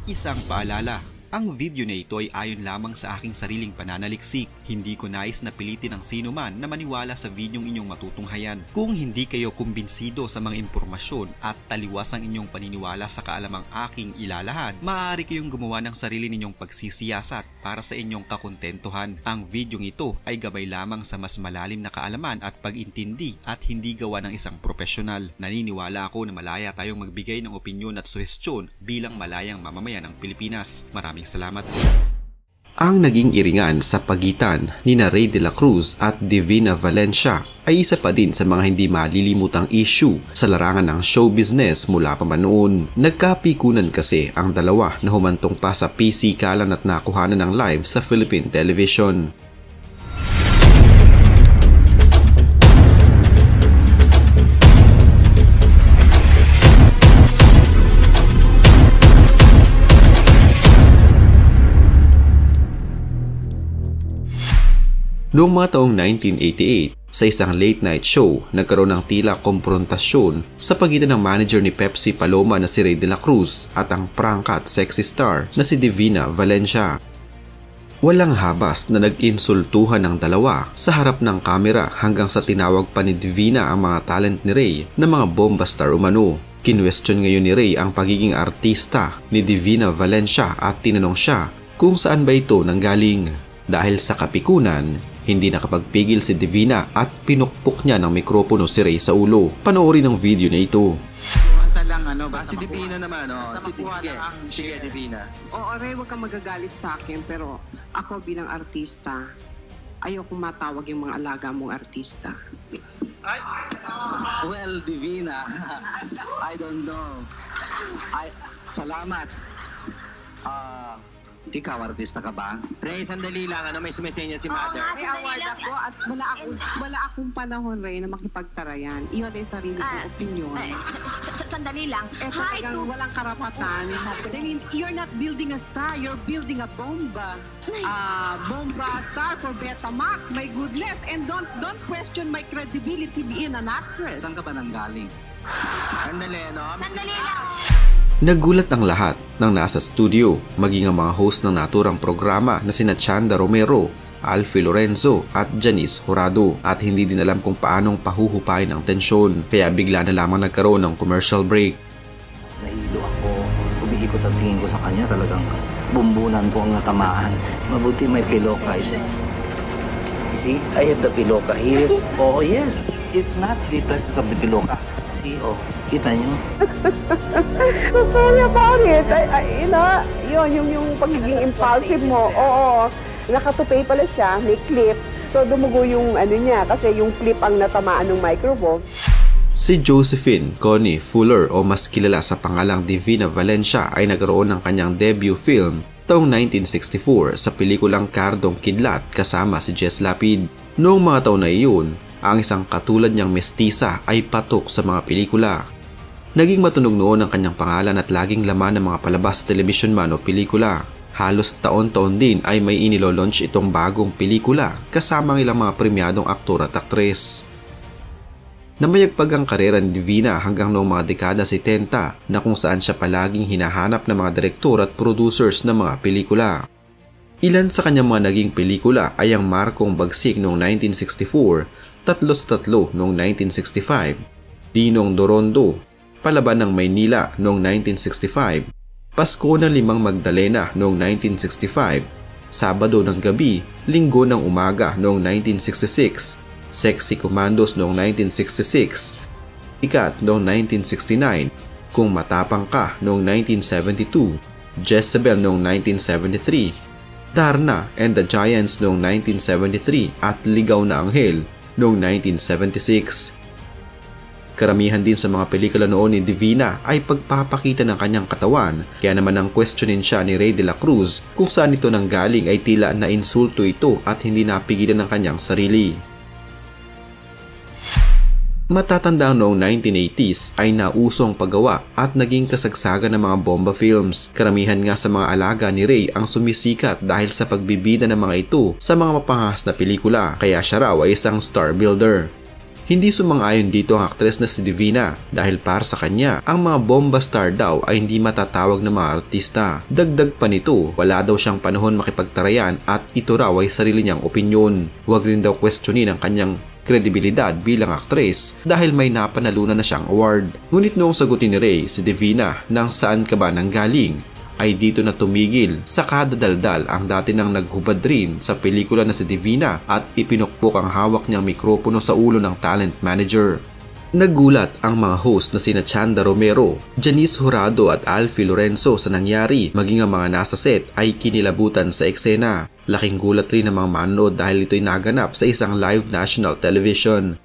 Isang paalala, ang video na ito ay ayon lamang sa aking sariling pananaliksik. Hindi ko nais na pilitin ang sino man na maniwala sa videong inyong matutunghayan. Kung hindi kayo kumbinsido sa mga impormasyon at taliwas ang inyong paniniwala sa kaalamang aking ilalahad, maaari kayong gumawa ng sarili ninyong pagsisiyasat para sa inyong kakontentuhan. Ang videong ito ay gabay lamang sa mas malalim na kaalaman at pag-intindi at hindi gawa ng isang profesional. Naniniwala ako na malaya tayong magbigay ng opinyon at suhestyon bilang malayang mamamayan ng Pilipinas. Maraming salamat. Ang naging iringan sa pagitan ni Rey de la Cruz at Divina Valencia ay isa pa din sa mga hindi malilimutang issue sa larangan ng show business mula pa man noon. Nagkapikunan kasi ang dalawa na humantong pa sa pisikalan at nakuhanan ng live sa Philippine television. Noong mga taong 1988, sa isang late night show, nagkaroon ng tila komprontasyon sa pagitan ng manager ni Pepsi Paloma na si Rey de la Cruz at ang prangka at sexy star na si Divina Valencia. Walang habas na nag-insultuhan ng dalawa sa harap ng kamera hanggang sa tinawag pa ni Divina ang mga talent ni Rey na mga bomba star umano. Kinwestiyon ngayon ni Rey ang pagiging artista ni Divina Valencia at tinanong siya kung saan ba ito nanggaling. Dahil sa kapikunan, hindi nakapagpigil si Divina at pinukpok niya ng mikropono si Rey sa ulo. Panoorin ang video na ito. Si Divina naman, sige Divina. Rey, huwag kang magagalit sa akin, pero ako bilang artista, ayoko matawag yung mga alaga mong artista. Well, Divina, I don't know. Salamat. Ikaw, artista ka ba? Rey, sandali lang. May sumisenya si Mother. May award ako at wala akong panahon, Rey, na makipagtarayan. Iyon ay sarili kong opinion. Sandali lang. Talagang walang karapatan. I mean, you're not building a star. You're building a bomba. Bomba star for Betamax. My goodness. And don't question my credibility being an actress. Saan ka ba nanggaling? Sandali, no? Sandali lang. Nagulat ang lahat ng nasa studio, maging ang mga host ng naturang programa na sina Chanda Romero, Alfie Lorenzo at Janice Jurado, at hindi din alam kung paanong pahuhupain ang tensyon, kaya bigla na lamang nagkaroon ng commercial break. Nahilo ako. Umiikot ang tingin ko sa kanya, talagang bumbunan ko ang natamaan. Mabuti may piloka. See, I have the piloka here. Oh yes, if not the presence of the piloka. See, oh, kita nyo. Sorry about it. Yun, yung pagiging impulsive mo. Oo, nakatupay pala siya, may clip. So dumugo yung niya, kasi yung clip ang natamaan ng microphone. Si Josephine Connie Fuller o mas kilala sa pangalang Divina Valencia ay nagkaroon ng kanyang debut film taong 1964 sa pelikulang Kardong Kidlat kasama si Jess Lapid. Noong mga taon na iyon, ang isang katulad niyang mestisa ay patok sa mga pelikula. Naging matunog noon ang kanyang pangalan at laging laman ng mga palabas sa television man o pelikula. Halos taon-taon din ay may inilo-launch itong bagong pelikula kasama ng ilang mga premyadong aktor at aktres. Namayagpag ang karera ni Divina hanggang noong mga dekada 70 na kung saan siya palaging hinahanap ng mga direktor at producers ng mga pelikula. Ilan sa kanyang mga naging pelikula ay ang Markong Bagsik noong 1964, Tatlos Tatlo noong 1965, Dinong Dorondo, Palaban ng Maynila noong 1965, Pasko ng Limang Magdalena noong 1965, Sabado ng Gabi, Linggo ng Umaga noong 1966, Sexy Commandos noong 1966, Ikat noong 1969, Kung Matapang Ka noong 1972, Jezebel noong 1973, Darna and the Giants noong 1973 at Ligaw na Anghel noong 1976. Karamihan din sa mga pelikula noon ni Divina ay pagpapakita ng kanyang katawan, kaya naman ang questionin siya ni Rey de la Cruz kung saan ito nanggaling ay tila na insulto ito at hindi napigilan ng kanyang sarili. Matatanda noong 1980s ay nausong paggawa at naging kasagsagan ng mga bomba films. Karamihan nga sa mga alaga ni Rey ang sumisikat dahil sa pagbibida ng mga ito sa mga mapangahas na pelikula, kaya siya raw ay isang star builder. Hindi sumang-ayon dito ang aktres na si Divina dahil para sa kanya, ang mga bomba star daw ay hindi matatawag na mga artista. Dagdag pa nito, wala daw siyang panahon makipagtarayan at ito raw ay sarili niyang opinyon. Huwag rin daw questionin ang kanyang kredibilidad bilang aktres dahil may napanalunan na siyang award. Ngunit noong sagutin ni Ray si Divina ng saan ka ba nanggaling, ay dito na tumigil sa kadadaldal ang dati nang naghubad rin sa pelikula na si Divina at ipinukpok ang hawak niyang mikropono sa ulo ng talent manager. Nagulat ang mga host na sina Chanda Romero, Janice Jurado at Alfie Lorenzo sa nangyari, maging ang mga nasa set ay kinilabutan sa eksena. Laking gulat rin ng mga manonood dahil ito'y naganap sa isang live national television.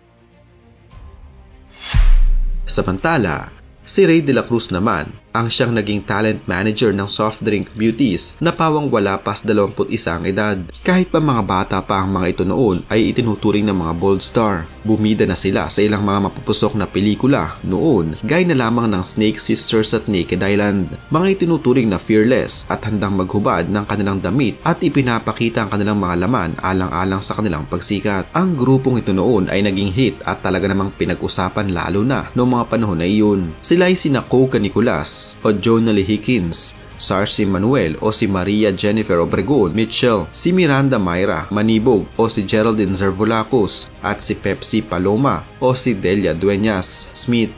Samantala, si Ray De La Cruz naman ang siyang naging talent manager ng soft drink beauties na pawang wala pas 21 ang edad. Kahit pa mga bata pa ang mga ito noon ay itinuturing ng mga bold star. Bumida na sila sa ilang mga mapupusok na pelikula noon, gaya na lamang ng Snake Sisters at Naked Island. Mga itinuturing na fearless at handang maghubad ng kanilang damit at ipinapakita ang kanilang mga laman alang-alang sa kanilang pagsikat. Ang grupong ito noon ay naging hit at talaga namang pinag-usapan lalo na noong mga panahon na iyon. Sila ay sina Coca Nicolas o Jonah Lee Hickins, Sarcy Manuel o si Maria Jennifer Obregon Mitchell, si Miranda Mayra Manibog o si Geraldine Zervolacos at si Pepsi Paloma o si Delia Dueñas Smith.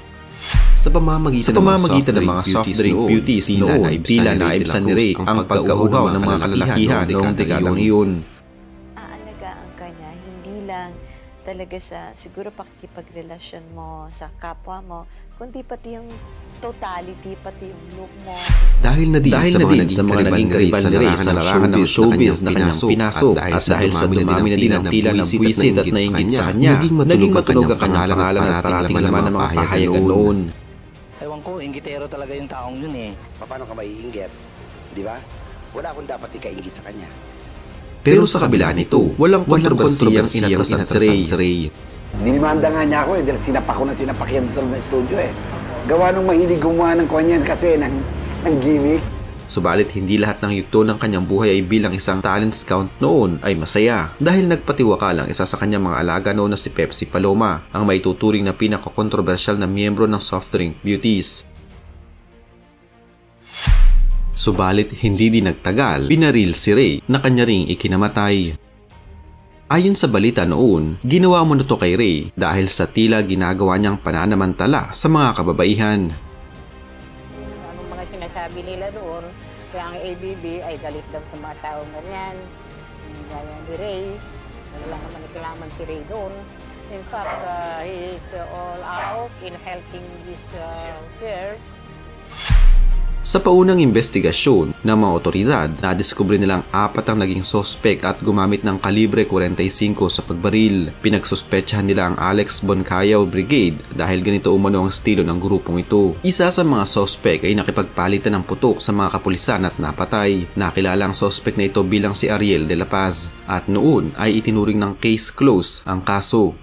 Sa pamamagitan ng mga soft drink beauties noon, tila naibsan ni Ray ang pagkauhaw ng mga kalalakihan noong dekadang iyon. Aalagaan ka niya, hindi lang talaga sa siguro pakikipagrelasyon mo sa kapwa mo, kundi pati yung totality, pati yung look mo. Dahil na din sa mga naging karibal ni Ray sa larangan ng showbiz na kanyang pinasok at dahil sa dumami na din ang tila ng buwisit at nainggit sa kanya, naging matunog ang kanyang pangalan at parating laman ng mga pahayagan noon. Ewan ko, inggitero talaga yung taong yun eh. Paano ka maiinggit? Di ba? Wala akong dapat ikainggit sa kanya. Pero sa kabila nito, walang kontrobersiyang inatrasan si Ray. Dinimanda nga niya ako dahil sinapak ko na sinapak yan sa studio Gawa nung mahilig gumawa ng kanyan kasi ng gimmick. Subalit hindi lahat ng yugto ng kanyang buhay ay bilang isang talent scout noon ay masaya dahil nagpatiwakal ang isa sa kanyang mga alaga noon na si Pepsi Paloma, ang maituturing na pinakakontrobersyal na miyembro ng soft drink beauties. Subalit hindi din nagtagal, binaril si Ray na kanya ring ikinamatay. Ayon sa balita noon, ginawa mo na to kay Ray dahil sa tila ginagawa niyang pananamantala sa mga kababaihan. Anong mga sinasabi nila doon, kaya ang ABB ay galit daw sa mga tao na yan. Gaya ni Ray, wala naman ikilaman si Ray doon. In fact, he is all out in helping this girl. Sa paunang investigasyon ng mga otoridad, nadiskubre nilang 4 ang naging sospek at gumamit ng kalibre 45 sa pagbaril. Pinagsuspetsahan nila ang Alex Boncayaw Brigade dahil ganito umano ang estilo ng grupong ito. Isa sa mga sospek ay nakipagpalitan ng putok sa mga kapulisan at napatay. Nakilala ang sospek na ito bilang si Ariel de la Paz at noon ay itinuring ng case close ang kaso.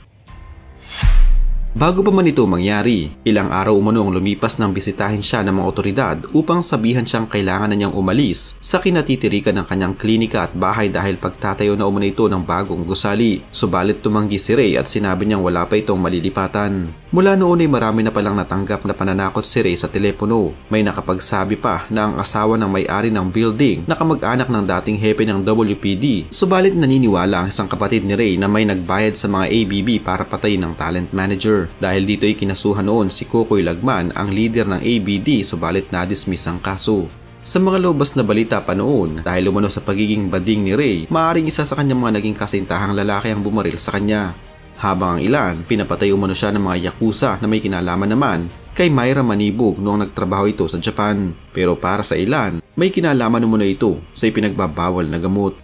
Bago pa man ito mangyari, ilang araw umano ang lumipas nang bisitahin siya ng mga otoridad upang sabihan siyang kailangan na niyang umalis sa kinatitirikan ng kanyang klinika at bahay dahil pagtatayo na umano ito ng bagong gusali. Subalit tumanggi si Ray at sinabi niyang wala pa itong malilipatan. Mula noon ay marami na palang natanggap na pananakot si Ray sa telepono. May nakapagsabi pa na ang asawa ng may-ari ng building na kamag-anak ng dating hepe ng WPD. Subalit naniniwala ang isang kapatid ni Ray na may nagbayad sa mga ABB para patayin ng talent manager. Dahil dito ay kinasuhan noon si Kokoy Lagman, ang leader ng ABD, subalit na-dismiss ang kaso. Sa mga lobas na balita pa noon, dahil umano sa pagiging bading ni Ray, maaaring isa sa kanyang mga naging kasintahang lalaki ang bumaril sa kanya. Habang ang ilan, pinapatay umano siya ng mga yakuza na may kinalaman naman kay Mayra Manibog noong nagtrabaho ito sa Japan. Pero para sa ilan, may kinalaman umano ito sa ipinagbabawal na gamot.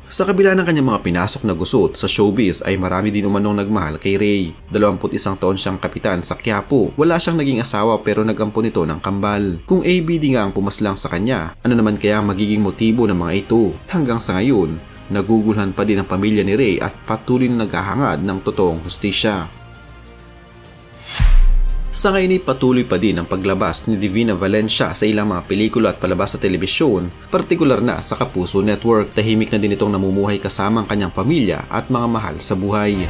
Sa kabila ng kanyang mga pinasok na gusot sa showbiz ay marami din umanong nagmahal kay Ray. 21 taon siyang kapitan sa Quiapo. Wala siyang naging asawa pero nag-ampon ito ng kambal. Kung ABD nga ang pumaslang sa kanya, ano naman kaya ang magiging motibo ng mga ito? Hanggang sa ngayon, nagugulhan pa din ang pamilya ni Ray at patuloy na naghahangad ng totoong hustisya. Sa ngayon ay patuloy pa din ang paglabas ni Divina Valencia sa ilang mga pelikula at palabas sa telebisyon, partikular na sa Kapuso Network. Tahimik na din itong namumuhay kasama ang kanyang pamilya at mga mahal sa buhay.